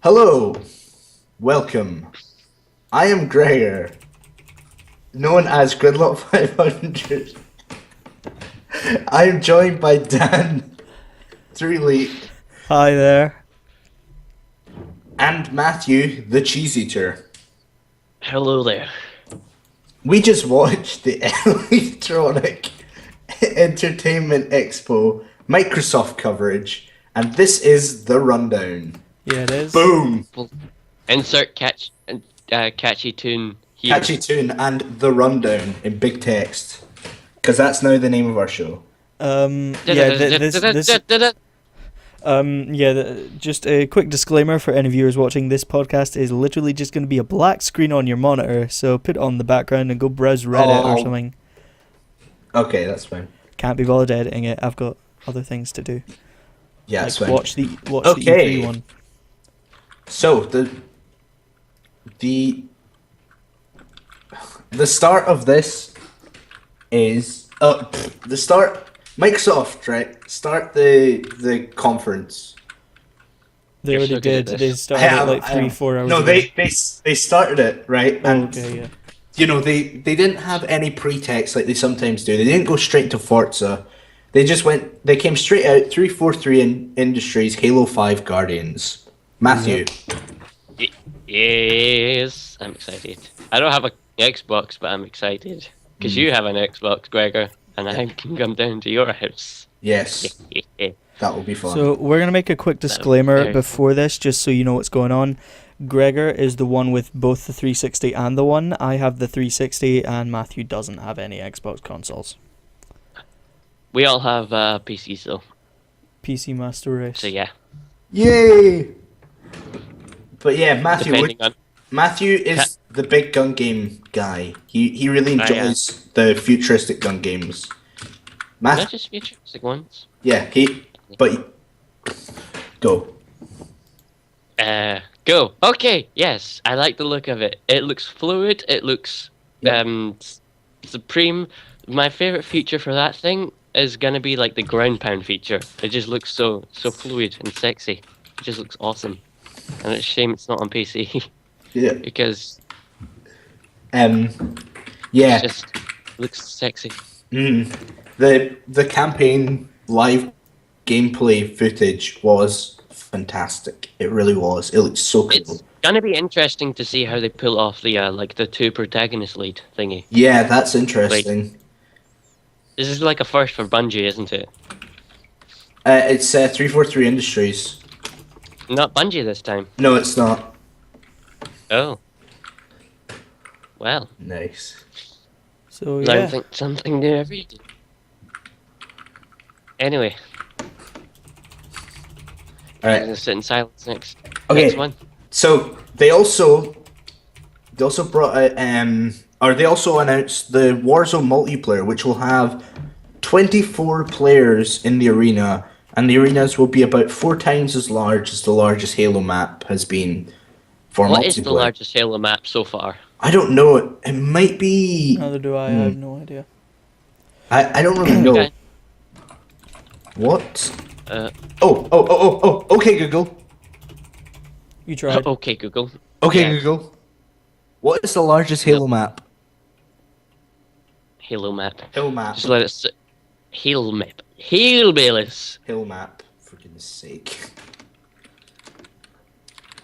Hello, welcome. I am Gregor, known as Gridlock 500. I am joined by Dan, Threely, Hi there. and Matthew, the Cheese Eater. Hello there. We just watched the Electronic Entertainment Expo Microsoft coverage, and this is the rundown. Yeah, it is. Boom! Insert catchy tune here. Catchy tune and the rundown in big text, because that's now the name of our show. Just a quick disclaimer for any viewers watching. This podcast is literally just going to be a black screen on your monitor, so put it on the background and go browse Reddit or something. Okay, that's fine. Can't be bothered editing it. I've got other things to do. Yeah, Like that's fine. watch the Okay. E3 one. So the start of this is the start Microsoft, right? Start the conference. They You're already so good at did. this. They started it like 3-4 hours No, ago. they started it, right? Oh, And okay, yeah. you know, they didn't have any pretext like they sometimes do. They didn't go straight to Forza. They came straight out 343 Industries, Halo 5 Guardians. Matthew. Yes, I'm excited. I don't have an Xbox, but I'm excited. Because you have an Xbox, Gregor, and I can come down to your house. Yes, that will be fun. So we're going to make a quick disclaimer Okay. before this, just so you know what's going on. Gregor is the one with both the 360 and the One. I have the 360, and Matthew doesn't have any Xbox consoles. We all have PCs, though. PC Master Race. So, yeah. Yay! But yeah, Matthew Depending on... Matthew is the big gun game guy. He really yeah. enjoys the futuristic gun games. Not Matthew, just futuristic ones. yeah, go. Go. Okay, yes. I like the look of it. It looks fluid. It looks supreme. My favorite feature for that thing is gonna be like the ground pound feature. It just looks so fluid and sexy. It just looks awesome. And it's a shame it's not on PC Yeah. because Yeah. it just looks sexy. The campaign live gameplay footage was fantastic. It really was. It looked so cool. It's gonna be interesting to see how they pull off the like the two protagonist lead thingy. Yeah, that's interesting. This is like a first for Bungie, isn't it? It's 343 Industries. Not Bungie this time. No, it's not. Oh. Well, Nice. So learn something new every day. Anyway, All I'm right. gonna sit in silence next. Okay. Next one. So they also brought out or they also announced the Warzone multiplayer, which will have 24 players in the arena, and the arenas will be about 4 times as large as the largest Halo map has been for What multiplayer. is the largest Halo map so far? I don't know. It might be. neither do I. I have no idea. I don't really know. Okay. What? Oh, Okay, Google. You tried. okay, Google. Okay, Yeah. Google. What is the largest Halo map? Halo map. Hill map. Just let it sit. Halo map. Hillbillies. Hill map. For goodness sake.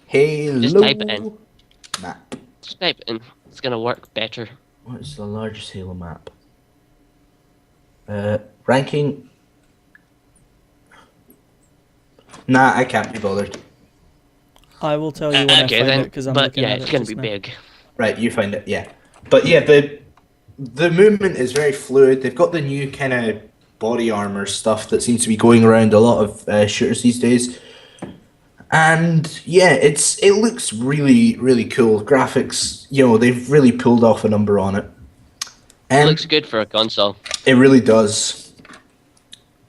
Halo Just type it in. map. Just type it in. It's gonna work better. What is the largest Halo map? Ranking. Nah, I can't be bothered. I will tell you when I Okay find then. it, because I'm But looking yeah, at it's it gonna just be now. big. Right, you find it, yeah. But yeah, the movement is very fluid. They've got the new kind of body armor stuff that seems to be going around a lot of shooters these days. And yeah, it looks really, really cool. Graphics, they've really pulled off a number on it. It And looks good for a console. it really does.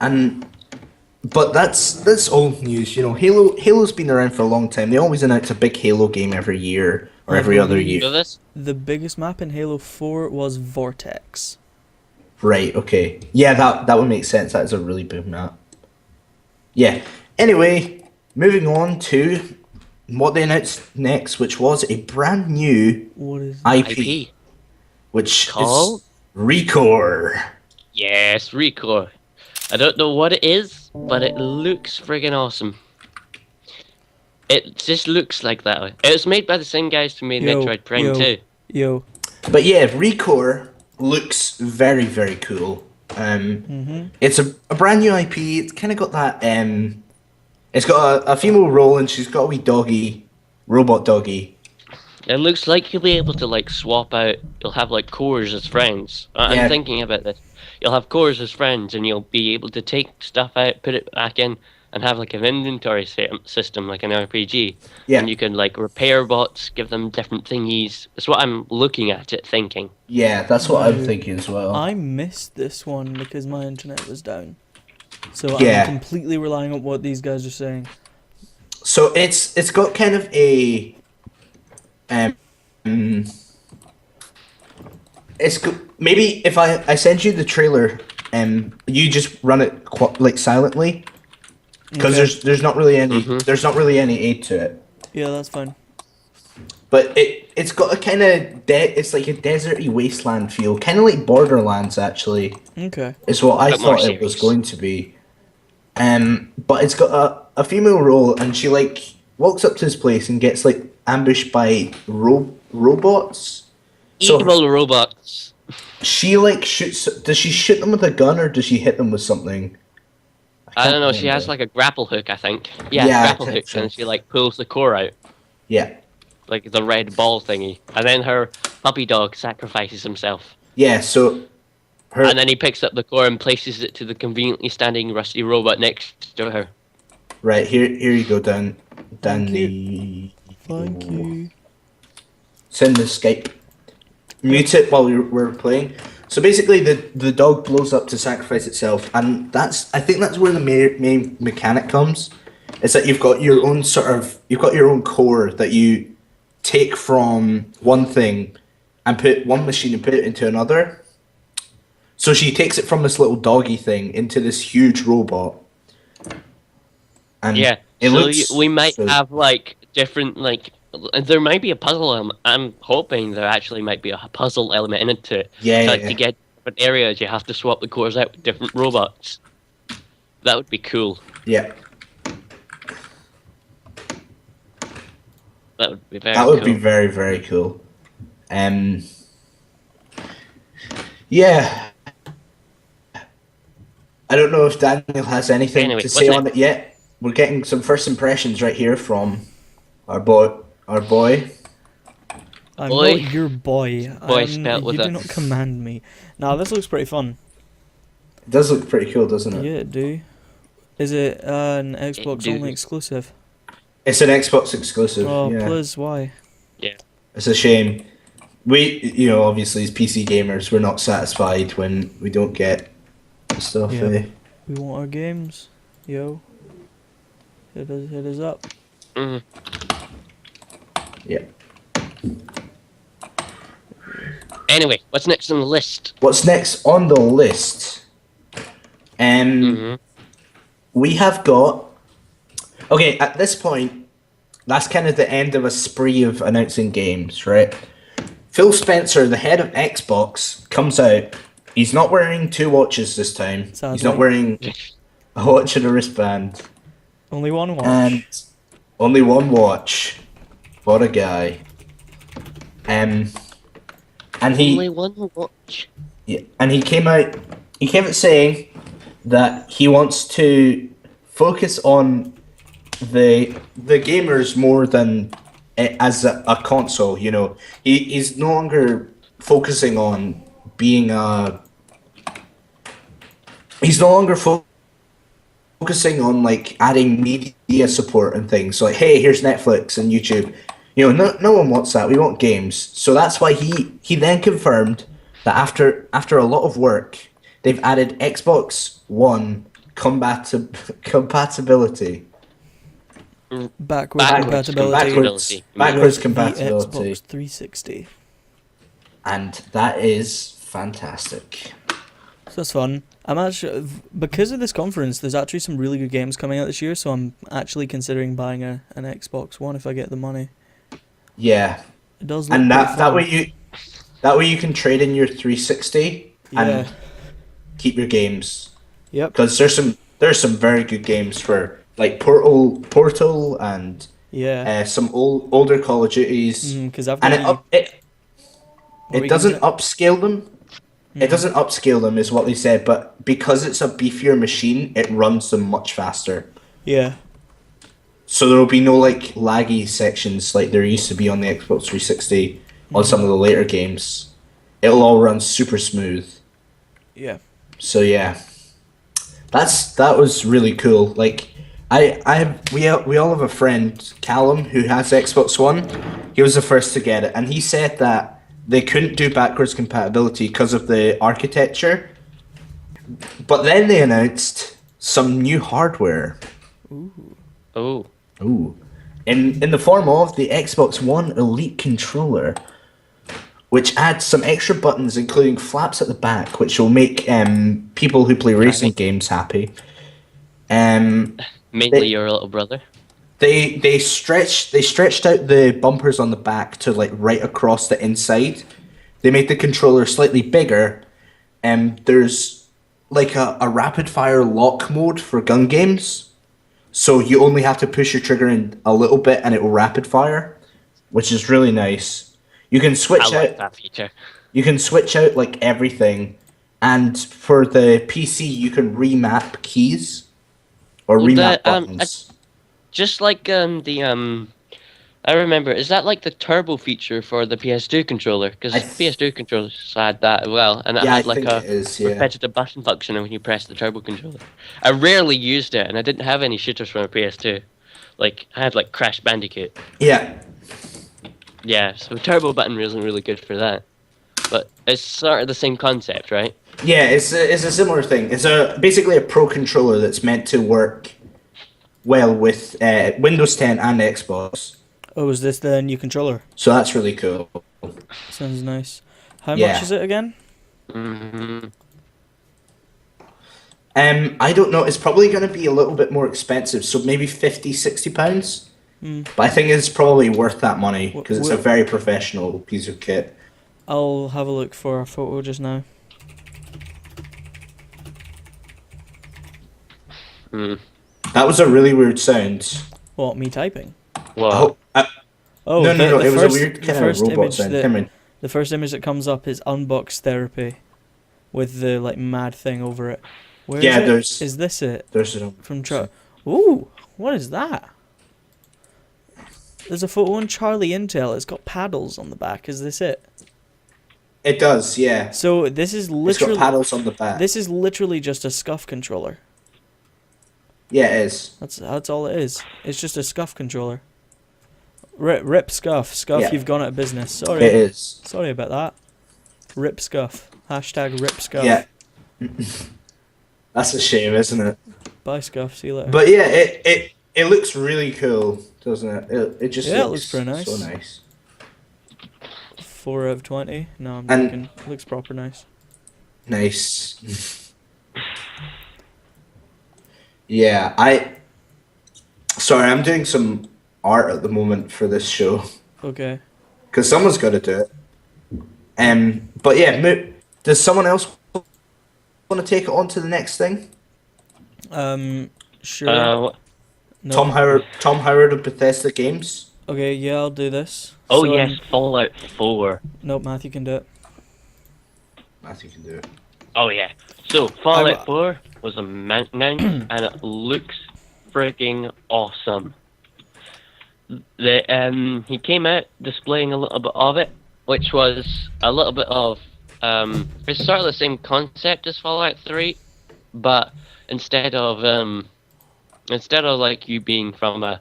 But that's old news. Halo's been around for a long time. They always announce a big Halo game every year or every other You know year. this? The biggest map in Halo 4 was Vortex. Right, okay. Yeah, that would make sense. That is a really big map. Yeah. Anyway, moving on to what they announced next, which was a brand new What is IP, IP which called? is Recore. Yes, Recore. I don't know what it is, but it looks friggin' awesome. It just looks like that. It was made by the same guys who made yo Metroid Prime yo 2. yo? But yeah, Recore looks very, very cool. It's a brand new IP. It's kind of got that. It's got a female role, and she's got a wee doggy, robot doggy. It looks like you'll be able to like swap out. You'll have like cores as friends. I'm Yeah. thinking about this. You'll have cores as friends, and you'll be able to take stuff out, put it back in, and have like an inventory system, like an RPG. Yeah. And you can like repair bots, give them different thingies. That's what I'm looking at it, thinking. Yeah, that's what I'm No. thinking as well. I missed this one because my internet was down. So Yeah. I'm completely relying on what these guys are saying. So it's got kind of a um maybe if I send you the trailer, you just run it like silently, because Okay. there's not really any Mhm. there's not really any aid to it. Yeah, that's fine. But it's got a kind of it's like a deserty wasteland feel, kind of like Borderlands actually, Okay. is what I Bit more thought it was serious. going to be. But it's got a female role, and she like walks up to this place and gets like ambushed by robots. So Evil robots. she like shoots. Does she shoot them with a gun, or does she hit them with something? I don't know. can't She has remember. like a grapple hook, I think. Yeah, Yeah, I grapple think hook, so. and she like pulls the core out, Yeah, like the red ball thingy, and then her puppy dog sacrifices himself. yeah. So her And then he picks up the core and places it to the conveniently standing rusty robot next to her. right here you go down Thank the. Thank you. Send the Skype. Mute it while we're playing. So basically, the dog blows up to sacrifice itself, and I think that's where the main mechanic comes. Is that you've got your own core that you take from one thing and put one machine and put it into another. So she takes it from this little doggy thing into this huge robot. And Yeah, it so looks we might so- have like different like. There might be a puzzle element. I'm hoping there actually might be a puzzle element in it to it. Yeah, So yeah. to get different areas, you have to swap the cores out with different robots. That would be cool. Yeah. That would be very That would cool. be very, very cool. Yeah. I don't know if Daniel has anything Anyway, to say what's on it yet. We're getting some first impressions right here from our boy. I'm Boy. not your boy. Boy spelt with you do a- not command me. Now this looks pretty fun. It does look pretty cool, doesn't it? Yeah, it do. Is it an Xbox do. only exclusive? It's an Xbox exclusive. Oh, yeah. please, why? It's a shame. We, obviously as PC gamers, we're not satisfied when we don't get stuff. Yeah. Eh? We want our games, yo. Hit us up. Mhm. Yeah. Anyway, what's next on the list? What's next on the list? Mhm. We have got. Okay, at this point, that's kind of the end of a spree of announcing games, right? Phil Spencer, the head of Xbox, comes out. He's not wearing two watches this time. He's Sadly. not wearing a watch and a wristband. Only one watch. And only one watch. What a guy. And he Only one watch. Yeah, and he came out saying that he wants to focus on the gamers more than as a console. He's no longer focusing on being a. He's no longer focusing on like adding media support and things. Like, hey, here's Netflix and YouTube. No one wants that. We want games. So that's why he then confirmed that after a lot of work, they've added Xbox One compatibility. Backwards Backwards compatibility. Backwards with compatibility. The Xbox 360. And that is fantastic. that's fun. I'm actually because of this conference. There's actually some really good games coming out this year, so I'm actually considering buying an Xbox One if I get the money. Yeah, It does look and pretty that fun. way you can trade in your 360 Yeah. and keep your games Yep. because there's some very good games for like Portal and Yeah. some older Call of Duties, Because I've and got the. What were it you gonna doesn't say? upscale them. It Mm, doesn't upscale them, is what they said, but because it's a beefier machine, it runs them much faster. yeah. So there will be no like laggy sections like there used to be on the Xbox 360 on some of the later games. It'll all run super smooth. Yeah. So yeah, that was really cool. Like we all have a friend Callum who has Xbox One. He was the first to get it, and he said that they couldn't do backwards compatibility because of the architecture. But then they announced some new hardware. Oh, Ooh. In the form of the Xbox One Elite controller, which adds some extra buttons, including flaps at the back, which will make people who play racing right. games happy. Um, Mainly they your little brother. they stretched out the bumpers on the back to like right across the inside. They made the controller slightly bigger, and there's like a rapid fire lock mode for gun games. So you only have to push your trigger in a little bit and it will rapid fire, which is really nice. You can I switch like out that feature. you can switch out like everything, and for the PC you can remap keys or Well, remap I buttons. just like I remember. Is that like the turbo feature for the PS2 controller? I Because th- PS2 controllers had that as well, and it yeah, I had like think a it is. Yeah, repetitive button function when you press the turbo controller. I rarely used it, and I didn't have any shooters from a PS2. Like I had like Crash Bandicoot. yeah, Yeah, so turbo button isn't really good for that. But it's sort of the same concept, right? yeah. It's a similar thing. It's a basically a pro controller that's meant to work well with Windows 10 and Xbox. Oh, is this the new controller? So that's really cool. Sounds nice. How much Yeah. is it again? Hmm. I don't know. It's probably going to be a little bit more expensive, so maybe 50, £60. Hmm. But I think it's probably worth that money because it's a We'll, very professional piece of kit. I'll have a look for a photo just now. Hmm. That was a really weird sound. What, me typing? What? Oh, No, no, no. the It was first, a weird the kind of first robot image sound. that Cameron. the first image that comes up is unbox therapy, with the like mad thing over it. Where is Yeah, it? there's Is this it there's a, from Ooh, what is that? There's a photo on Charlie Intel. It's got paddles on the back. Is this it? It does, yeah. So this is It's got literally paddles on the back. this is literally just a scuff controller. Yeah, it is. That's all it is. It's just a scuff controller. Rip scuff. Scuff, Yeah. you've gone out of business. Sorry. It is. Sorry about that. Rip scuff. Hashtag rip scuff. Yeah. That's a shame, isn't it? Bye scuff. See you later. But yeah, it looks really cool, doesn't it? It just Yeah, it looks looks pretty nice. so nice. 4 out of 20. No, I'm And- joking. Looks proper nice. Nice. Yeah, sorry, I'm doing some art at the moment for this show Okay. because someone's got to do it. But yeah, does someone else want to take it on to the next thing? Sure. What? No. Tom Howard of Bethesda Games. Okay, yeah, I'll do this. Oh So, yes, Fallout 4. Nope, Matthew can do it. Matthew can do it. Oh yeah. So I'm- Fallout 4 was announced and it looks freaking awesome. He came out displaying a little bit of it, which was a little bit of it's sort of the same concept as Fallout 3, but instead of like you being from a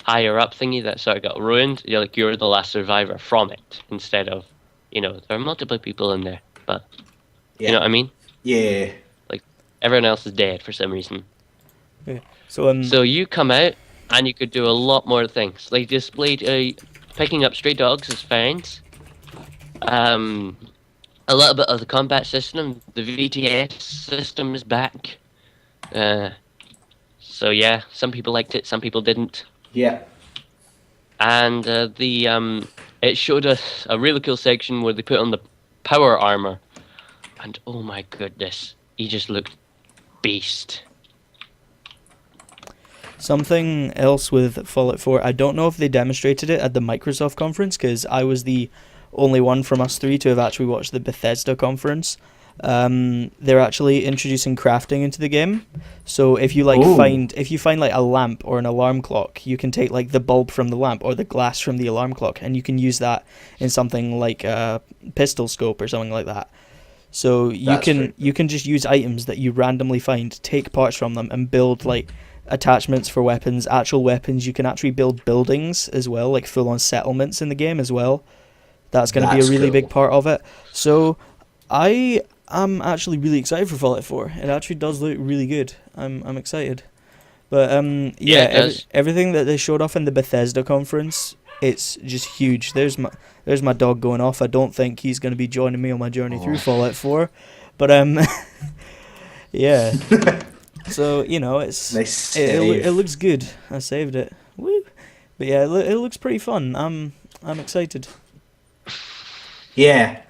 higher up thingy that sort of got ruined, you're the last survivor from it, instead of, there are multiple people in there, but Yeah. you know what I mean? Yeah. Everyone else is dead for some reason. So So you come out and you could do a lot more things. They displayed picking up stray dogs as finds. a little bit of the combat system. The VTS system is back. So yeah, some people liked it, some people didn't. Yeah. And it showed us a really cool section where they put on the power armor, and oh my goodness, he just looked beast. Something else with Fallout 4, I don't know if they demonstrated it at the Microsoft conference, because I was the only one from us three to have actually watched the Bethesda conference. They're actually introducing crafting into the game. So if you find like a lamp or an alarm clock, you can take like the bulb from the lamp or the glass from the alarm clock, and you can use that in something like a pistol scope or something like that. So you can just use items that you randomly find, take parts from them, and build like attachments for weapons, actual weapons. You can actually build buildings as well, like full-on settlements in the game as well. That's going to be a really big part of it. So I am actually really excited for Fallout 4. It actually does look really good. I'm excited. But everything that they showed off in the Bethesda conference, it's just huge. There's my dog going off. I don't think he's going to be joining me on my journey through Fallout 4. But yeah. So, it's Nice it looks good. I saved it. Woo. But yeah, it looks pretty fun. I'm excited. Yeah,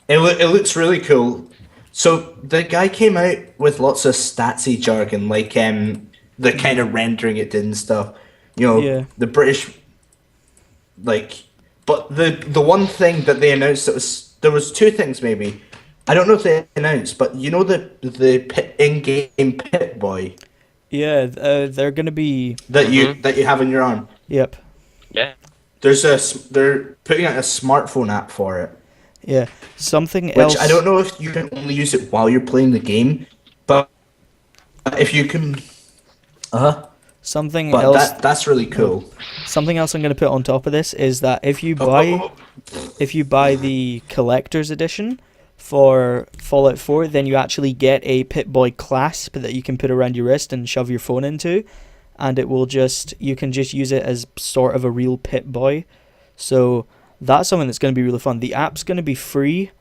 it looks really cool. So the guy came out with lots of statsy jargon, like the kind of rendering it did and stuff. Yeah. The British, like, but the one thing that they announced there was two things maybe. I don't know if they announced, but the in-game Pit Boy. Yeah, they're gonna be that you have in your arm. Yep. Yeah. They're putting out a smartphone app for it. Yeah, something else. Which I don't know if you can only use it while you're playing the game, but if you can, something but else. That's really cool. Something else I'm going to put on top of this is that if you buy the collector's edition for Fallout 4, then you actually get a Pip-Boy clasp that you can put around your wrist and shove your phone into, and you can just use it as sort of a real Pip-Boy. So that's something that's going to be really fun. The app's going to be free,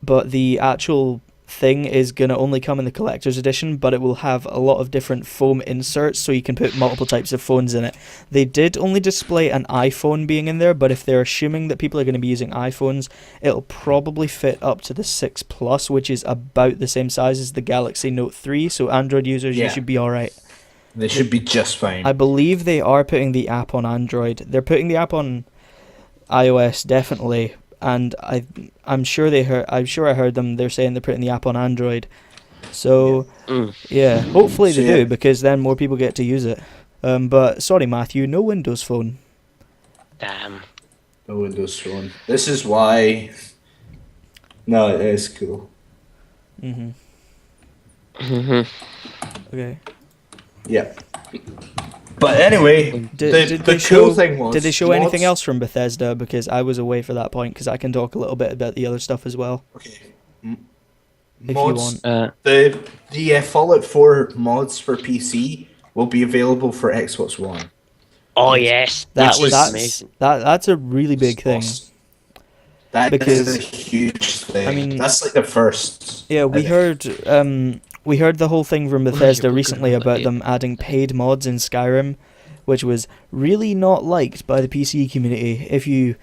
but the actual thing is going to only come in the collector's edition, but it will have a lot of different foam inserts, so you can put multiple types of phones in it. They did only display an iPhone being in there, but if they're assuming that people are going to be using iPhones, it'll probably fit up to the 6 Plus, which is about the same size as the Galaxy Note 3, so Android users, you should be alright. They should be just fine. I believe they are putting the app on Android. They're putting the app on iOS, definitely, and I'm sure I heard them. They're saying they're putting the app on Android. So yeah, hopefully they do, because then more people get to use it. But sorry, Matthew, no Windows Phone. Damn. No Windows Phone. This is why. No, it is cool. Okay. Yeah. But anyway, the cool thing was... Did they show anything else from Bethesda? Because I was away for that point, because I can talk a little bit about the other stuff as well. Okay. If mods, you want. The Fallout 4 mods for PC will be available for Xbox One. Oh, yes. That's amazing. That's a really big thing. That is a huge thing. I mean, that's like the first. Yeah, we heard the whole thing from Bethesda recently about them adding paid mods in Skyrim, which was really not liked by the PC community.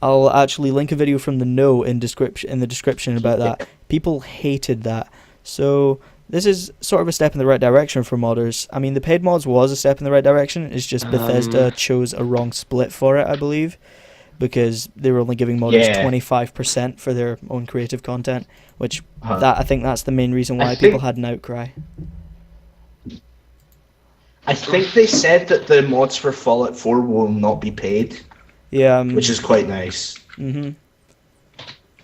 I'll actually link a video from the in the description about that. People hated that. So this is sort of a step in the right direction for modders. I mean, the paid mods was a step in the right direction. It's just Bethesda chose a wrong split for it, I believe, because they were only giving modders 25% for their own creative content, which I think that's the main reason why people had an outcry. I think they said that the mods for Fallout 4 will not be paid. Yeah. Which is quite nice.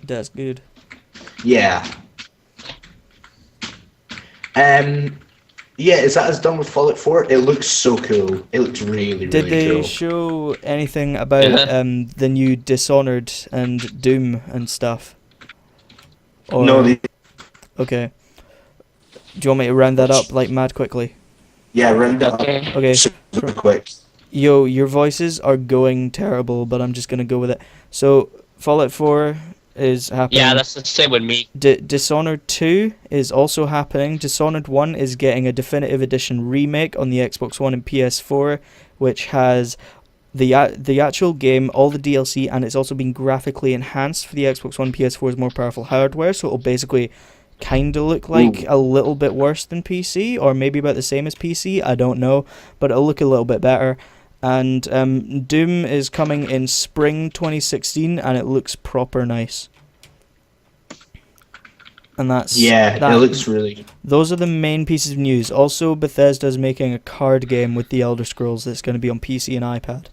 That's good. Yeah. Yeah, is that as done with Fallout 4? It looks so cool. It looks really, really cool. Did they show anything about the new Dishonored and Doom and stuff? Or... No. Okay. Do you want me to round that up like mad quickly? Yeah, round that up. Okay. Super quick. Yo, your voices are going terrible, but I'm just gonna go with it. So, Fallout 4 is happening. Yeah, that's the same with me. Dishonored 2 is also happening. Dishonored 1 is getting a definitive edition remake on the Xbox One and PS4, which has the actual game, all the DLC, and it's also been graphically enhanced for the Xbox One PS4's more powerful hardware, so it'll basically kind of look like a little bit worse than PC, or maybe about the same as PC, I don't know, but it'll look a little bit better. And Doom is coming in spring 2016, and it looks proper nice. And it looks really. Those are the main pieces of news. Also, Bethesda's making a card game with the Elder Scrolls that's going to be on PC and iPad.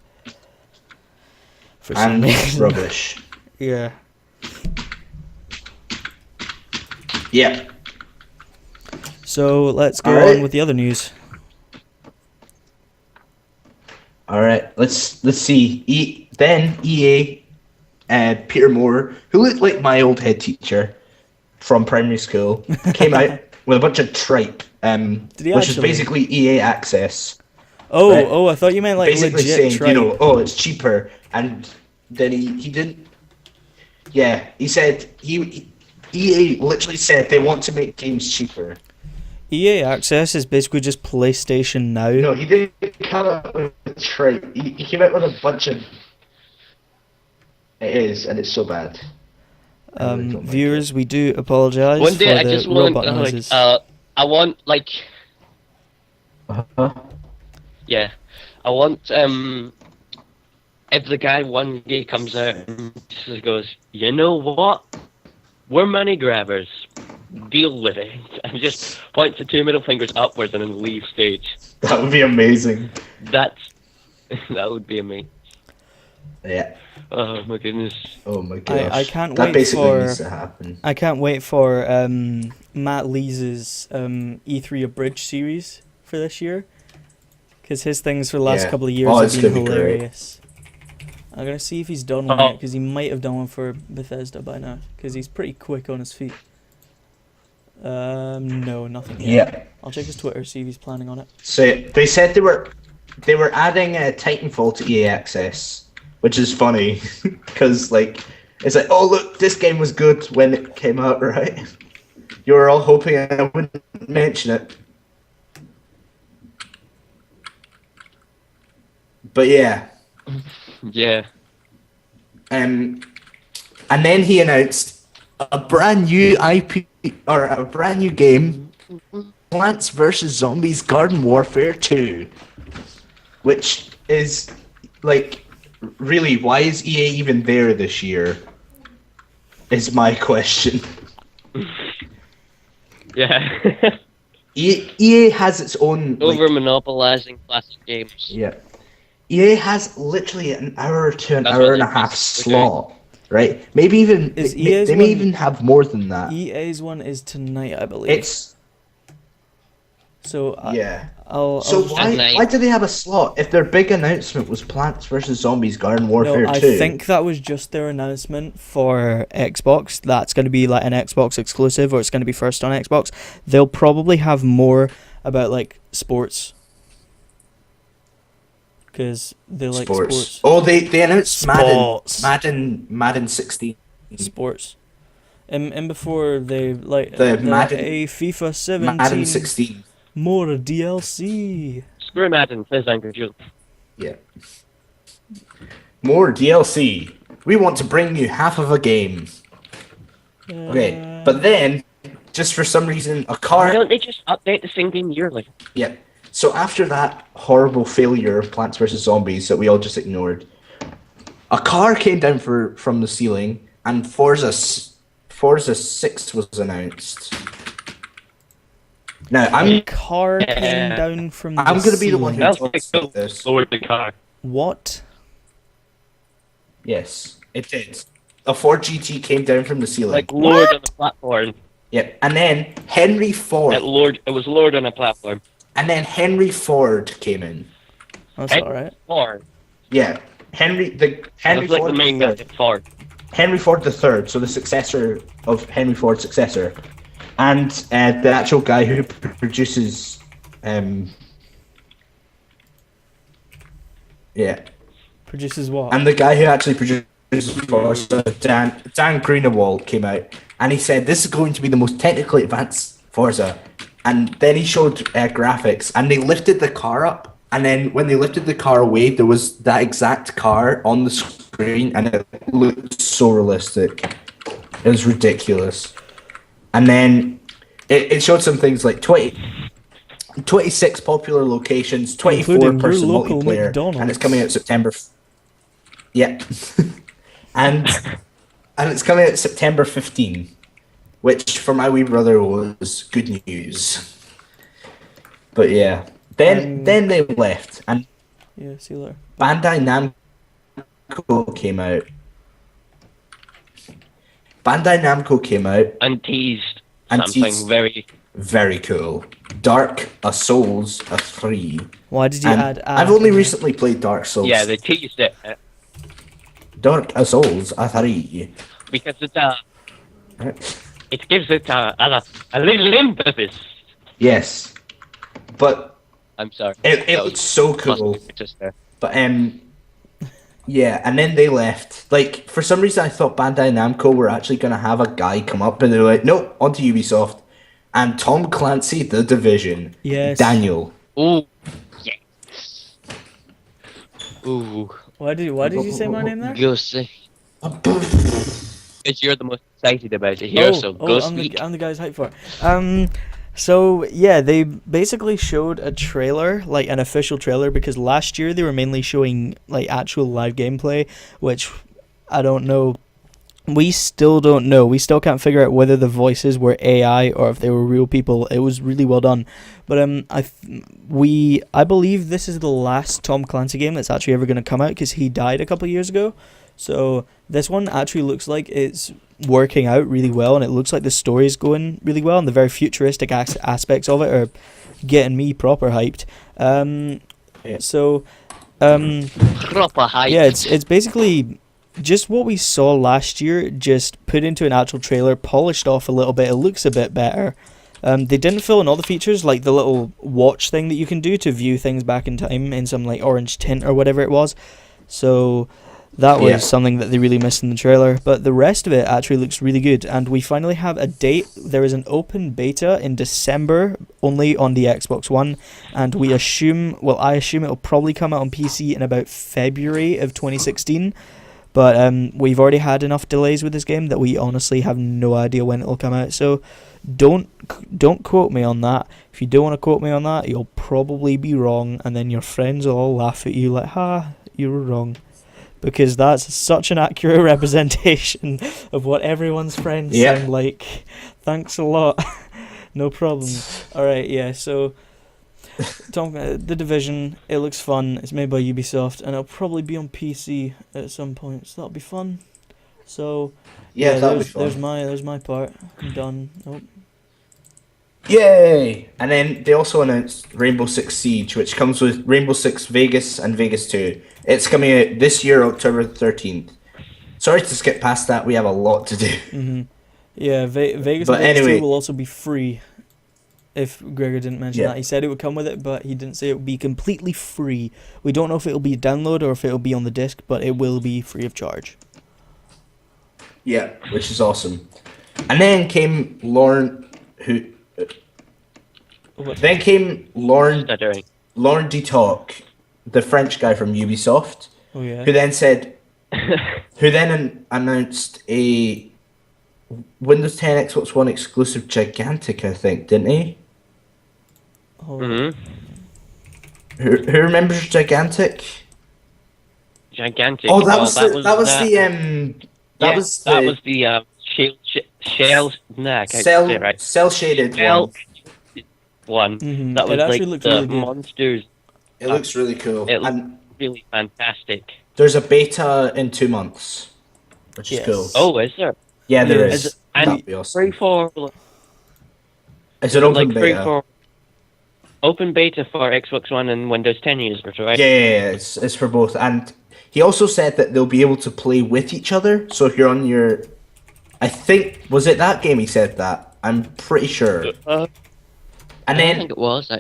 For some reason. Rubbish. Yeah. Yeah. So let's go on with the other news. All right, let's see. EA, Peter Moore, who looked like my old head teacher from primary school, came out with a bunch of tripe, which is basically EA access. Oh, right? I thought you meant like basically legit saying, tripe. it's cheaper, and then he didn't. Yeah, he said EA literally said they want to make games cheaper. EA Access is basically just PlayStation Now. No, he didn't come out with tripe. He came out with a bunch of. It is, and it's so bad. Viewers, we do apologise One day for I the just want robot noises. I want like yeah, I want if the guy one day comes out and just goes, you know what, we're money grabbers, deal with it, and just points the two middle fingers upwards and then leave stage. That would be amazing. That would be amazing. Yeah. Oh my goodness. Oh my gosh. I can't that wait basically for. needs to happen. I can't wait for Matt Lees' E3 Abridged series for this year, because his things for the last couple of years have been hilarious. I'm gonna see if he's done one yet, because he might have done one for Bethesda by now, because he's pretty quick on his feet. No, nothing yet. Yeah. I'll check his Twitter, see if he's planning on it. So they said they were adding Titanfall to EA Access, which is funny because it's like, oh look, this game was good when it came out, right? You were all hoping I wouldn't mention it, but yeah. Yeah. And then he announced a brand new IP or a brand new game, Plants vs Zombies Garden Warfare 2, which is really, why is EA even there this year? Is my question. Yeah. EA has its own over monopolizing classic games. Yeah. EA has literally an hour to an That's hour what and a they half basically slot, right? Maybe even Is they EA's may one- even have more than that. EA's one is tonight, I believe. It's so yeah. I'll So just- why do they have a slot if their big announcement was Plants vs Zombies Garden Warfare No, 2? I think that was just their announcement for Xbox. That's going to be like an Xbox exclusive, or it's going to be first on Xbox. They'll probably have more about sports, because they like sports. Oh, they announced Sports. Madden 16. Sports. And before they The Madden- a FIFA 17 Madden 16. more DLC. Screw Madden, says Angry Joe. Yeah. More DLC. We want to bring you half of a game. Okay, but then, just for some reason, a Why car. don't they just update the same game yearly? Yeah. So after that horrible failure of Plants vs Zombies that we all just ignored, a car came down from the ceiling, and Forza 6 was announced. Now A car came down from the I'm gonna be the one who That's talks like about this. lower the car. What? Yes, it did. A Ford GT came down from the ceiling. Like lowered on the platform. Yep. And then Henry Ford. It was lowered on a platform. And then Henry Ford came in. That's alright. Ford. Yeah. Henry That's like Ford the main III. guy. Ford. Henry Ford III, so the successor of Henry Ford's successor. And the actual guy who produces yeah. Produces what? And the guy who actually Forza, Dan Greenewald came out, and he said this is going to be the most technically advanced Forza. And then he showed graphics, and they lifted the car up, and then when they lifted the car away, there was that exact car on the screen, and it looked so realistic. It was ridiculous. And then it showed some things like 26 popular locations, 24 Including your person local multiplayer, McDonald's. and it's coming out September. Yeah, and it's coming out September 15, which for my wee brother was good news. But yeah, then they left, and Yeah, see you later. Bandai Namco came out. Bandai Namco came out And teased and something teased very cool. Dark Souls 3. Why did you And add? I've only recently played Dark Souls. Yeah, they teased it Dark Souls 3. because it gives it a little emphasis. Yes, but I'm sorry. it That looks was so cool. just there. But yeah, and then they left. Like for some reason, I thought Bandai Namco were actually gonna have a guy come up, and they're like, nope, onto Ubisoft, and Tom Clancy, The Division. Yes. Daniel. Ooh, yes. Ooh, Why did you say my name there? go see. Because you're the most excited about it here, so go speak. I'm the guy's hyped for it. So yeah, they basically showed a trailer, like an official trailer, because last year they were mainly showing like actual live gameplay, which I don't know. We still don't know. We still can't figure out whether the voices were AI or if they were real people. It was really well done, but I believe this is the last Tom Clancy game that's actually ever going to come out because he died a couple of years ago. So this one actually looks like it's working out really well, and it looks like the story's going really well, and the very futuristic aspects of it are getting me proper hyped. Proper hype. Yeah, it's basically just what we saw last year, just put into an actual trailer, polished off a little bit. It looks a bit better. They didn't fill in all the features, like the little watch thing that you can do to view things back in time in some like orange tint or whatever it was. So that was something that they really missed in the trailer. But the rest of it actually looks really good. And we finally have a date. There is an open beta in December, only on the Xbox One. And I assume it'll probably come out on PC in about February of 2016. But we've already had enough delays with this game that we honestly have no idea when it'll come out. So don't quote me on that. If you don't want to quote me on that, you'll probably be wrong. And then your friends will all laugh at you like, ha, you were wrong. Because that's such an accurate representation of what everyone's friends sound like. Thanks a lot. No problem. Alright, yeah, so The Division, it looks fun. It's made by Ubisoft, and it'll probably be on PC at some point, so that'll be fun. So Yeah, that'll be fun. There's my part. I'm done. Oh. Yay! And then they also announced Rainbow Six Siege, which comes with Rainbow Six Vegas and Vegas 2. It's coming out this year, October 13th. Sorry to skip past that, we have a lot to do. Mm-hmm. Yeah, Vegas But and Vegas anyway, 2 will also be free. If Gregor didn't mention that. He said it would come with it, but he didn't say it would be completely free. We don't know if it'll be a download or if it'll be on the disc, but it will be free of charge. Yeah, which is awesome. And then came Lauren Detoc, the French guy from Ubisoft, Oh yeah. who then announced a Windows 10 Xbox One exclusive Gigantic, I think, didn't he? Mm-hmm. Who remembers Gigantic? Gigantic. Oh, that was the cell shaded one. One. Mm-hmm. That was It actually like looked the really good. monsters. It looks really cool. It looks And really fantastic. there's a beta in 2 months, which is Yes. cool. Oh, is there? Yeah, there Yeah. is. And That'd be awesome. free for It's an open free beta. for open beta for Xbox One and Windows 10 users, right? Yeah, it's for both. And he also said that they'll be able to play with each other. So if you're on your, I think, was it that game he said that? I'm pretty sure. And I then think it was.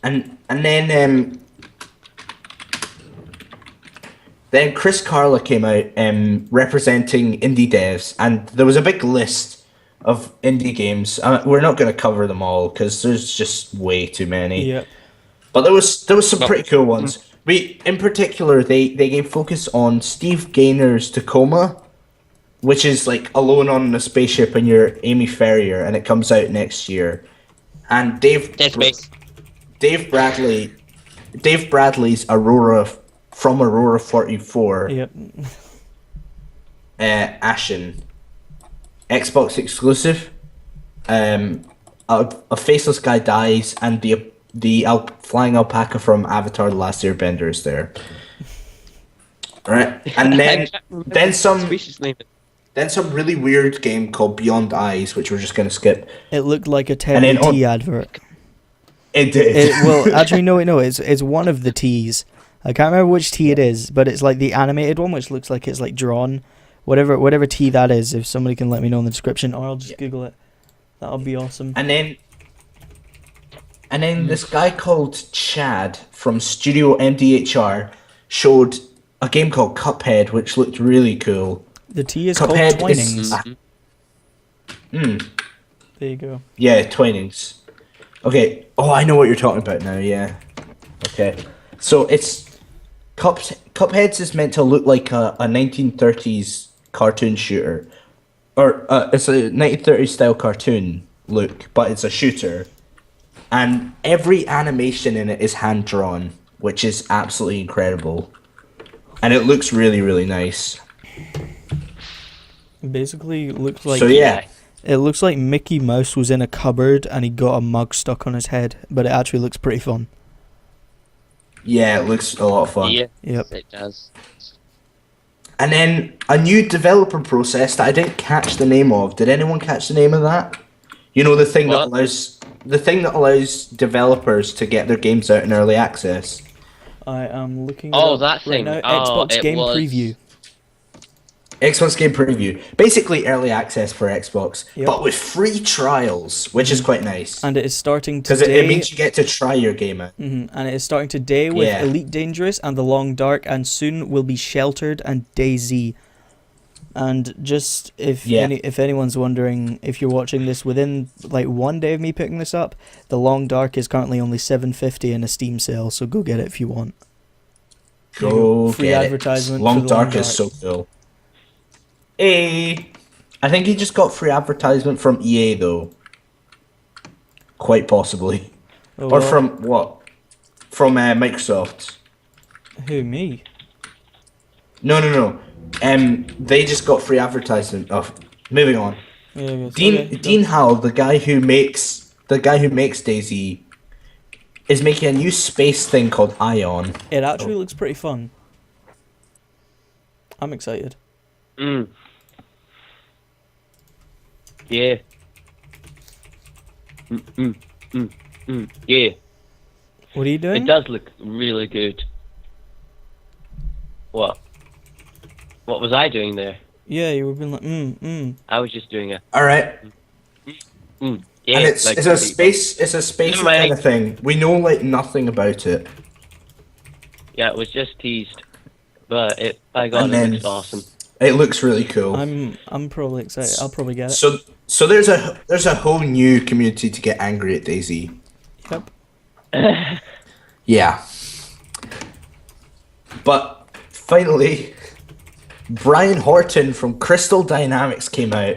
and then Then Chris Carla came out representing indie devs, and there was a big list of indie games. We're not going to cover them all because there's just way too many. Yep. But there was some Well, pretty cool ones. In particular, they gave focus on Steve Gaynor's Tacoma, which is like alone on a spaceship and you're Amy Ferrier, and it comes out next year. And Dead Space. Dave Bradley, Dave Bradley's Aurora from Aurora 44, Yep. Ashen, Xbox exclusive. A faceless guy dies, and the flying alpaca from Avatar: The Last Airbender is there. Right, and then some Species name. then some really weird game called Beyond Eyes, which we're just gonna skip. It looked like a And then Terry T advert. It did. Well, actually, no, it's one of the T's. I can't remember which T it is, but it's like the animated one, which looks like it's like drawn. Whatever T that is, if somebody can let me know in the description, or I'll just Google it. That'll be awesome. And then this guy called Chad from Studio MDHR showed a game called Cuphead, which looked really cool. The T is Cuphead called is- Twinings. There you go. Yeah, Twinings. Okay. Oh, I know what you're talking about now. Yeah. Okay. So it's Cupheads is meant to look like a 1930s cartoon shooter, or it's a 1930s style cartoon look, but it's a shooter, and every animation in it is hand drawn, which is absolutely incredible, and it looks really really nice. Basically, looks like So yeah. it looks like Mickey Mouse was in a cupboard and he got a mug stuck on his head, but it actually looks pretty fun. Yeah, it looks a lot of fun. Yeah, Yep. it does. And then a new developer process that I didn't catch the name of. Did anyone catch the name of that? You know, the thing that allows developers to get their games out in early access. I am looking. Oh, it up that right thing. now. Oh, Xbox it Game was- Preview. Xbox Game Preview. Basically early access for Xbox, Yep. but with free trials, which is quite nice. And it is starting Because today. it means you get to try your game out. And it is starting today with Yeah. Elite Dangerous and The Long Dark, and soon will be Sheltered and DayZ. And just if Yeah. if anyone's wondering, if you're watching this within like one day of me picking this up, The Long Dark is currently only $7.50 in a Steam sale, so go get it if you want. There you Go Free get advertisement it. for Long The Dark is so cool. I think he just got free advertisement from EA though. Quite possibly. Oh, Or well, from what? From Microsoft. who, me? No. They just got free advertisement. Oh, moving on. Yeah, I guess. Dean Okay, go. Dean Howell, the guy who makes DayZ, is making a new space thing called Ion. It actually looks pretty fun. I'm excited. Mm. Yeah. Yeah. What are you doing? It does look really good. What? What was I doing there? Yeah, you were being like, I was just doing a All right, yeah. and like it's a people. space Never mind. kind of thing. We know like nothing about it. Yeah, it was just teased, but by God, And it then- looks awesome. It looks really cool. I'm probably excited. I'll probably get it. So there's a whole new community to get angry at DayZ. Yep. Yeah. But finally, Brian Horton from Crystal Dynamics came out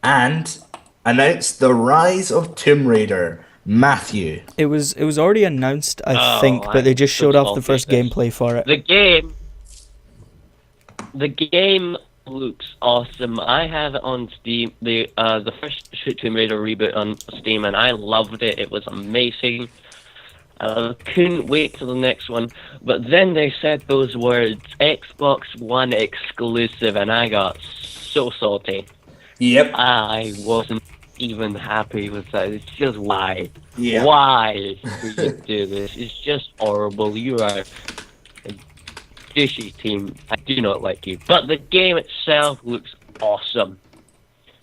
and announced the rise of Tomb Raider. Matthew. It was already announced, I Oh, think, but they just I'm so showed off the salty first at this. gameplay for it. The game looks awesome. I have it on Steam. The first Tomb Raider reboot on Steam, and I loved it. It was amazing. I couldn't wait till the next one. But then they said those words, Xbox One exclusive, and I got so salty. Yep. I wasn't even happy with that. It's just why? Yeah. Why would you do this? It's just horrible. You are a douchey team. I do not like you. But the game itself looks awesome.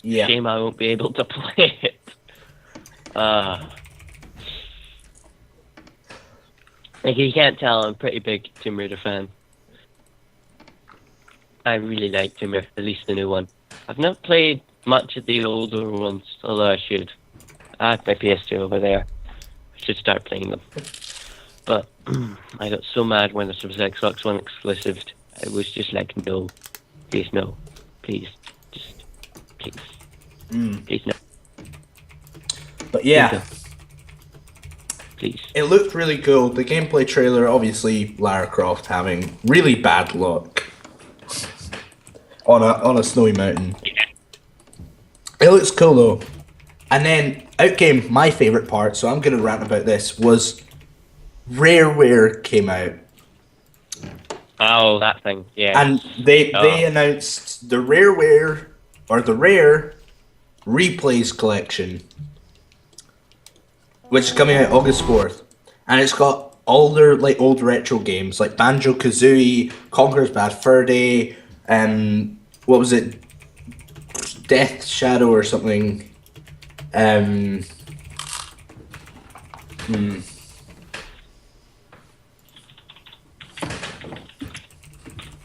Yeah. Shame I won't be able to play it. Like you can't tell, I'm a pretty big Tomb Raider fan. I really like Tomb Raider, at least the new one. I've not played much of the older ones, although I should. I have my PS2 over there. I should start playing them. But I got so mad when this was Xbox One exclusive. I was just like, no. Please, no. Please. Just, please. Please, no. But yeah, Please. it looked really cool. The gameplay trailer, obviously, Lara Croft having really bad luck on a snowy mountain. It looks cool though. And then out came my favorite part. So I'm gonna rant about this. Was Rareware came out, Oh, that thing. Yeah. and they announced the Rareware or the Rare Replays collection, which is coming out August 4th, and it's got all their like old retro games like Banjo Kazooie, Conker's Bad Fur Day, what was it, Death Shadow or something,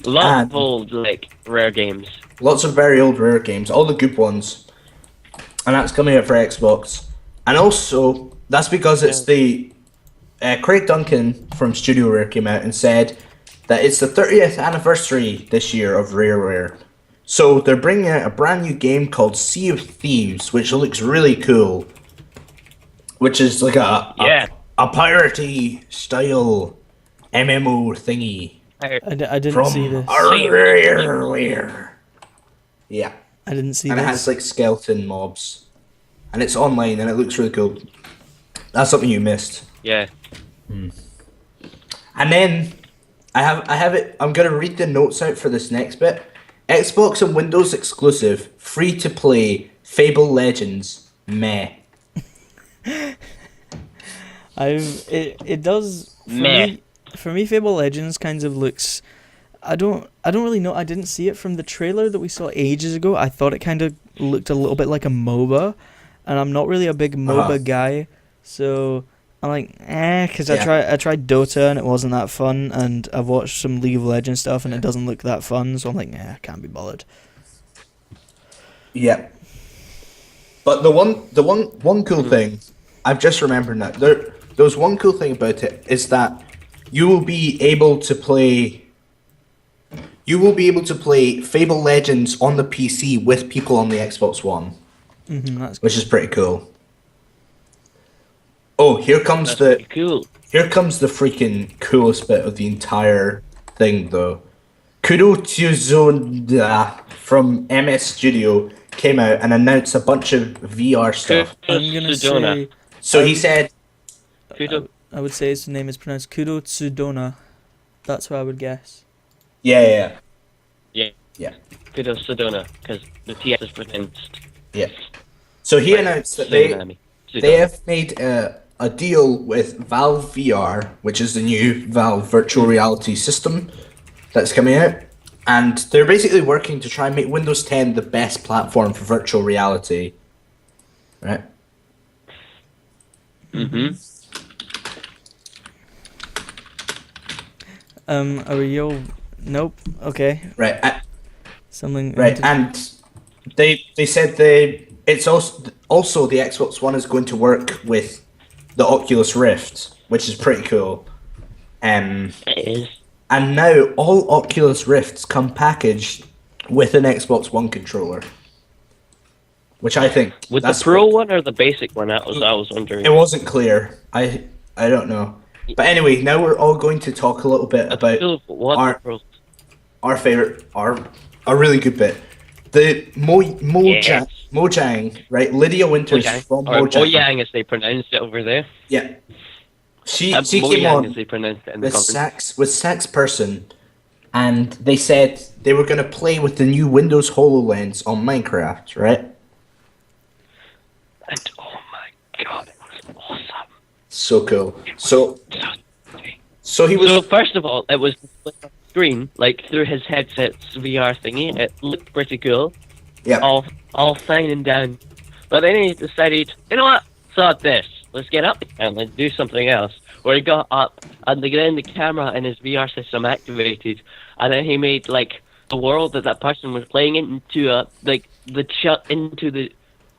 Lots and- of old, like, rare games. lots of very old rare games, all the good ones, and that's coming out for Xbox, and also that's because it's the Craig Duncan from Studio Rare came out and said that it's the 30th anniversary this year of Rareware. So they're bringing out a brand new game called Sea of Thieves, which looks really cool. Which is like a piratey style MMO thingy I didn't from see this. Rareware. Yeah, I didn't see and it this. has like skeleton mobs, and it's online and it looks really cool. That's something you missed. Yeah. And then I have it. I'm gonna read the notes out for this next bit. Xbox and Windows exclusive, free to play. Fable Legends, meh. It does Meh. For me Fable Legends kind of looks, I don't really know. I didn't see it from the trailer that we saw ages ago. I thought it kind of looked a little bit like a MOBA, and I'm not really a big MOBA guy, so I'm like, because Yeah. I tried Dota and it wasn't that fun, and I've watched some League of Legends stuff and it doesn't look that fun, so I'm like, I can't be bothered. Yeah. But the one cool thing, I've just remembered now. There's one cool thing about it is that you will be able to play Fable Legends on the PC with people on the Xbox One, That's which is pretty cool. Oh, here comes That's the pretty cool. here comes the freaking coolest bit of the entire thing, though. Kudo Tsuzoda from MS Studio came out and announced a bunch of VR stuff. I'm gonna Sedona. say, So he said, Kudo. I would say his name is pronounced Kudo Tsudona. That's what I would guess. yeah. Kudo Sedona, because the TS is pronounced. So he announced that Tsunami. they have made a deal with Valve VR, which is the new Valve virtual reality system that's coming out, and they're basically working to try and make Windows 10 the best platform for virtual reality. Right? Mm-hmm. Are we all... Nope. Okay. Right. Something... Right, and they said it's also the Xbox One is going to work with the Oculus Rift, which is pretty cool. It is. And now all Oculus Rifts come packaged with an Xbox One controller, which I think With the that's Pro one or the basic one? I was wondering. It wasn't clear. I don't know. But anyway, now we're all going to talk a little bit about What our favorite, a really good bit. The Yes. Mojang, right? Lydia Winters from Or Mojang. Mojang, as they pronounce it over there. Yeah. She came Mojang, on as they pronounce it in the with conference. Sax Person, and they said they were going to play with the new Windows HoloLens on Minecraft, right? And oh my god, it was awesome. So cool. So he was. So first of all, it was on screen, like through his headset's VR thingy. It looked pretty cool. Yeah. All fine and down. But then he decided, you know what? Sod this. Let's get up and let's do something else. Where he got up and then the camera in his VR system activated, and then he made like the world that that person was playing into there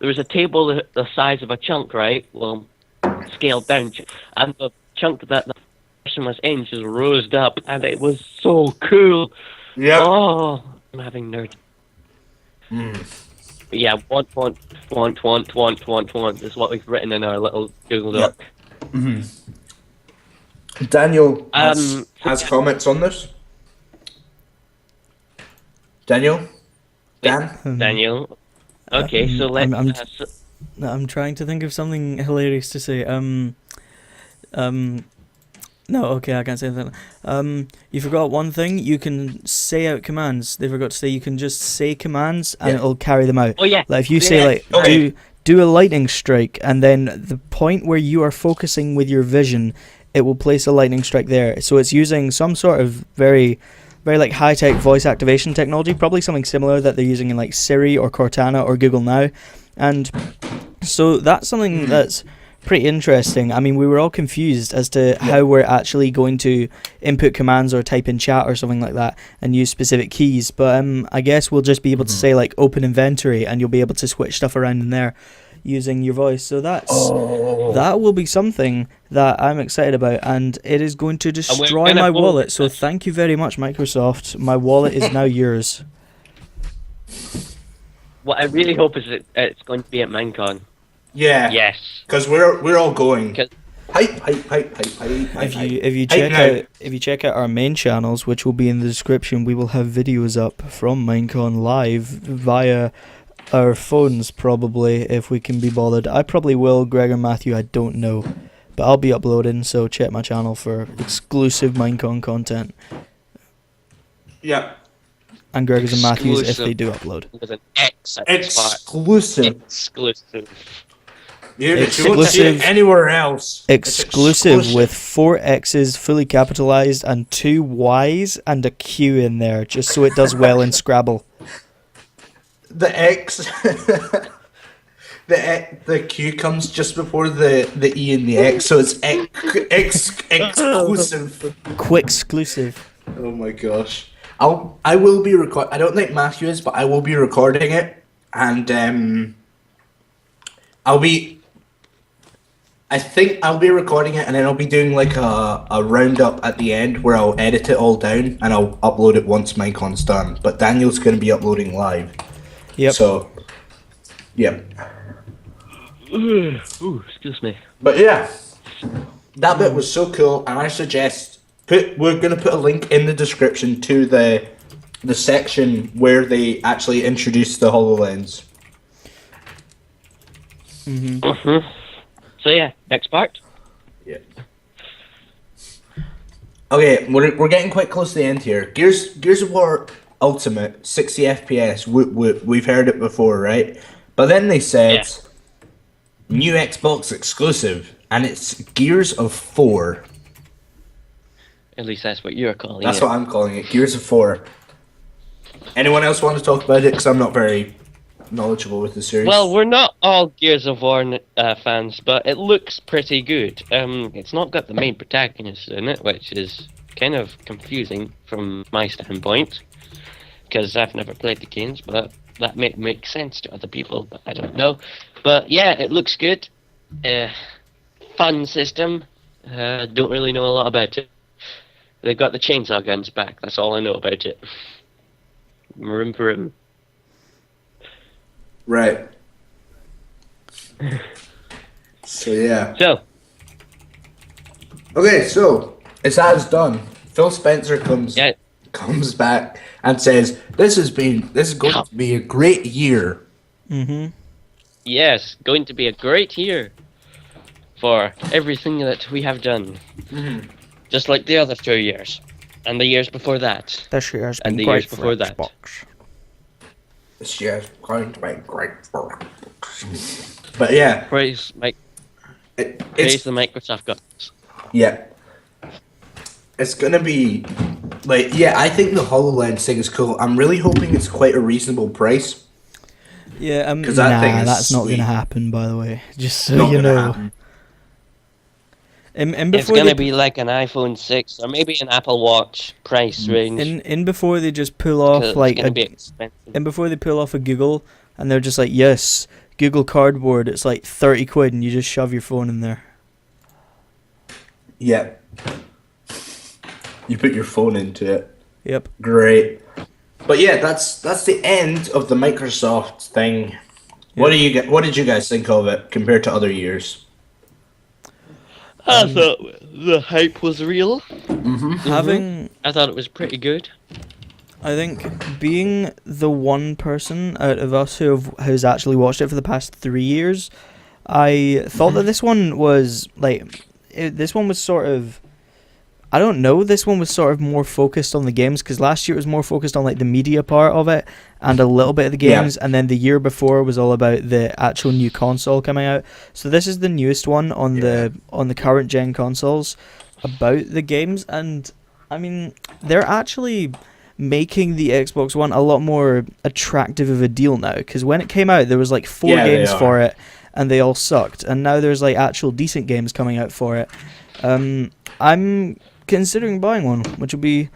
was a table the size of a chunk, right? Well, scaled down, and the chunk that the person was in just rose up, and it was so cool. Yeah. Oh, I'm having nerd. But yeah, want is what we've written in our little Google Doc. Daniel has comments on this. Daniel? Dan? Daniel. Okay, so let's. I'm trying to think of something hilarious to say. No, okay, I can't say that. You forgot one thing. You can say out commands. They forgot to say you can just say commands and it'll carry them out. Oh yeah. Like if you say do a lightning strike, and then the point where you are focusing with your vision, it will place a lightning strike there. So it's using some sort of very like high-tech voice activation technology, probably something similar that they're using in like Siri or Cortana or Google Now. And so that's something that's pretty interesting. I mean, we were all confused as to how we're actually going to input commands or type in chat or something like that and use specific keys. But I guess we'll just be able to say like open inventory, and you'll be able to switch stuff around in there using your voice. So that will be something that I'm excited about, and it is going to destroy my wallet. So thank you very much, Microsoft. My wallet is now yours. What I really hope is that it's going to be at Minecon. Yeah. Yes. Because we're all going. Hype. If you check out our main channels, which will be in the description, we will have videos up from Minecon live via our phones, probably, if we can be bothered. I probably will. Gregor, Matthew, I don't know, but I'll be uploading, so check my channel for exclusive Minecon content. Yeah. And Gregor's and Matthew's if they do upload. With an X at Exclusive. Exclusive. You won't see it anywhere else. Exclusive with 4 X's fully capitalized and 2 Y's and a Q in there, just so it does well in Scrabble. The X, the Q comes just before the E and the X, so it's exclusive. Quick exclusive. Oh my gosh! I will be record. I don't think Matthew is, but I will be recording it, and I think I'll be recording it, and then I'll be doing like a roundup at the end where I'll edit it all down and I'll upload it once Mincon's done. But Daniel's going to be uploading live. Yep. So, yep. Ooh, excuse me. But yeah, that bit was so cool, and I suggest we're going to put a link in the description to the section where they actually introduce the HoloLens. So yeah, next part. Yeah. Okay, we're getting quite close to the end here. Gears of War Ultimate, 60 FPS. We've heard it before, right? But then they said new Xbox exclusive, and it's Gears of 4. At least that's what you're calling it. That's what I'm calling it, Gears of 4. Anyone else want to talk about it? Because I'm not very knowledgeable with the series. Well, we're not all Gears of War fans, but it looks pretty good. It's not got the main protagonist in it, which is kind of confusing from my standpoint, because I've never played the games, but that may make sense to other people, but I don't know. But yeah, it looks good. Fun system. Don't really know a lot about it. They've got the chainsaw guns back, that's all I know about it. Room for room. Right. So yeah. So. Okay, so it's done. Phil Spencer comes back and says, "This is going to be a great year." Yes, going to be a great year for everything that we have done. Just like the other 2 years, and the years before that. This year's and been the great years before for that. Xbox. This year's going to be great for. But yeah, Praise the Microsoft gods. Yeah. It's gonna be like, I think the HoloLens thing is cool. I'm really hoping it's quite a reasonable price. Yeah, that's not gonna happen, by the way. Just so you know. In It's before gonna they be like an iPhone 6 or maybe an Apple Watch price range. in before they just pull 'Cause off it's like gonna a be expensive. and before they pull off a Google and they're just like, yes, Google Cardboard, it's like 30 quid and you just shove your phone in there. Yeah. You put your phone into it. Yep. Great. But yeah, that's the end of the Microsoft thing. What did you guys think of it compared to other years? I thought the hype was real. Having, I thought it was pretty good. I think, being the one person out of us who's actually watched it for the past 3 years, I thought that this one was like, this one was sort of, I don't know, this one was sort of more focused on the games, because last year it was more focused on like the media part of it and a little bit of the games, and then the year before was all about the actual new console coming out. So this is the newest one on the current gen consoles about the games, and I mean, they're actually making the Xbox One a lot more attractive of a deal now, because when it came out there was like 4 games for it and they all sucked, and now there's like actual decent games coming out for it. I'm considering buying one, which will be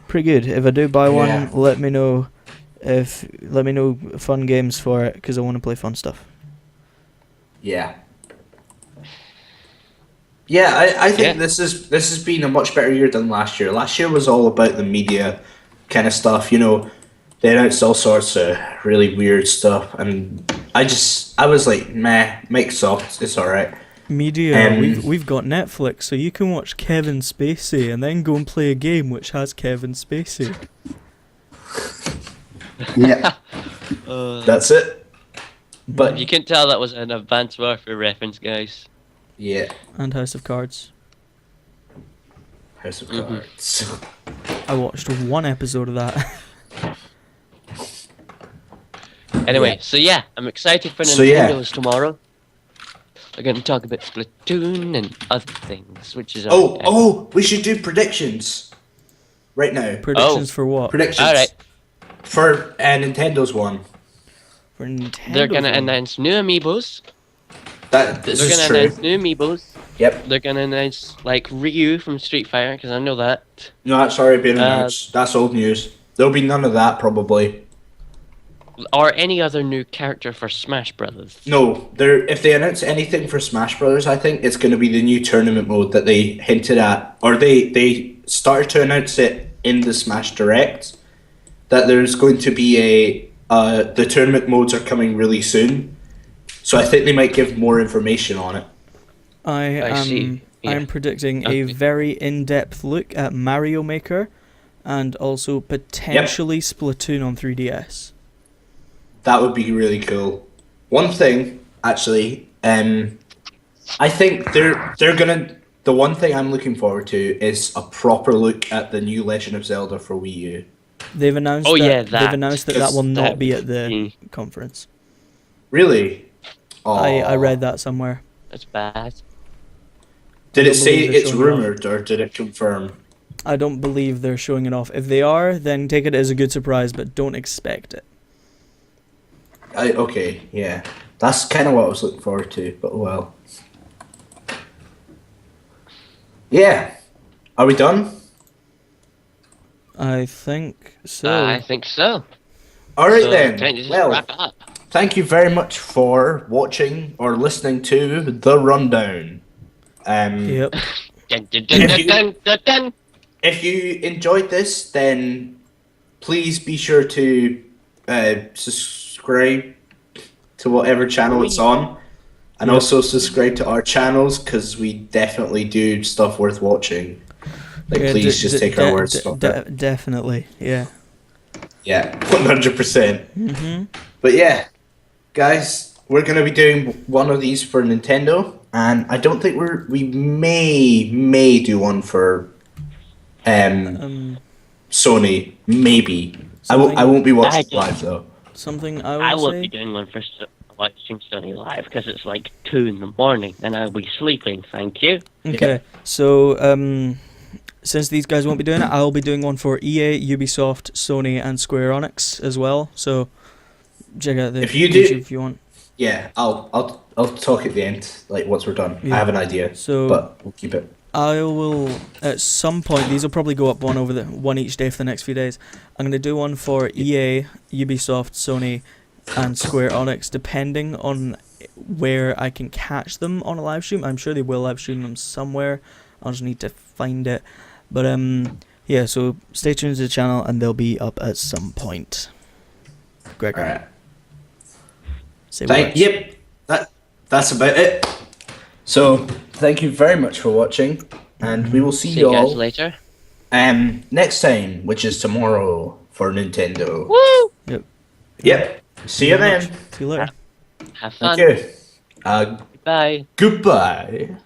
pretty good. If I do buy one, let me know fun games for it, because I want to play fun stuff. Yeah. Yeah, I think this has been a much better year than last year. Last year was all about the media kind of stuff, you know. They announced all sorts of really weird stuff, and I was like, meh, Microsoft, it's alright. Media, we've got Netflix, so you can watch Kevin Spacey and then go and play a game which has Kevin Spacey. Yeah. That's it. But You can tell that was an Advanced Warfare reference, guys. yeah, And House of Cards. House of Cards. I watched 1 episode of that. Anyway, so yeah, I'm excited for So, yeah. Nintendo's tomorrow. We're going to talk about Splatoon and other things, which is We should do predictions right now. Predictions for what? Predictions. All right. For Nintendo's one. For Nintendo. They're going to announce new amiibos. This They're is going to true. announce new amiibos. Yep. They're going to announce like Ryu from Street Fighter, because I know that. No, that's already been announced. That's old news. There'll be none of that probably. Or any other new character for Smash Brothers. No, if they announce anything for Smash Brothers, I think it's going to be the new tournament mode that they hinted at, or they started to announce it in the Smash Direct. That there's going to be the tournament modes are coming really soon, so I think they might give more information on it. I see. Yeah. I'm predicting a very in-depth look at Mario Maker, and also potentially Splatoon on 3DS. That would be really cool. One thing, actually, I think they're gonna. The one thing I'm looking forward to is a proper look at the new Legend of Zelda for Wii U. They've announced they've announced that will not be at the conference. Really? I read that somewhere. That's bad. Did it say believe they're it's showing it off. rumored or did it confirm? I don't believe they're showing it off. If they are, then take it as a good surprise, but don't expect it. Okay, yeah. That's kind of what I was looking forward to, but well. Yeah. Are we done? I think so. I think so. Alright So, then. can you just Well, wrap it up? thank you very much for watching or listening to The Rundown. Yep. Dun, dun, dun, dun, dun, dun, dun. If you enjoyed this, then please be sure to subscribe to whatever channel it's on, and also subscribe to our channels, because we definitely do stuff worth watching. Like, Yeah, please just take our words from it. Definitely, yeah. Yeah, 100%. But yeah, guys, we're gonna be doing one of these for Nintendo, and I don't think we may do one for Sony, maybe. I won't be watching live though. Something I I would won't say. be doing one for watching Sony Live, because it's like 2 in the morning, and I'll be sleeping, thank you. Okay, so since these guys won't be doing it, I'll be doing one for EA, Ubisoft, Sony, and Square Enix as well. So check out the If you do- YouTube if you want. Yeah, I'll talk at the end, like once we're done. I Yeah. have an idea, So but we'll keep it. I will at some point. These will probably go up one each day for the next few days. I'm gonna do one for EA, Ubisoft, Sony, and Square Enix, depending on where I can catch them on a live stream. I'm sure they will live stream them somewhere. I'll just need to find it. But yeah. So stay tuned to the channel, and they'll be up at some point. Gregor, All right. say words. Yep. That's about it. So thank you very much for watching, and we will see See you you guys all later. next time, which is tomorrow for Nintendo. Woo! Yep. Yep. See you then. See you later. Have fun. Thank you. Bye. Goodbye.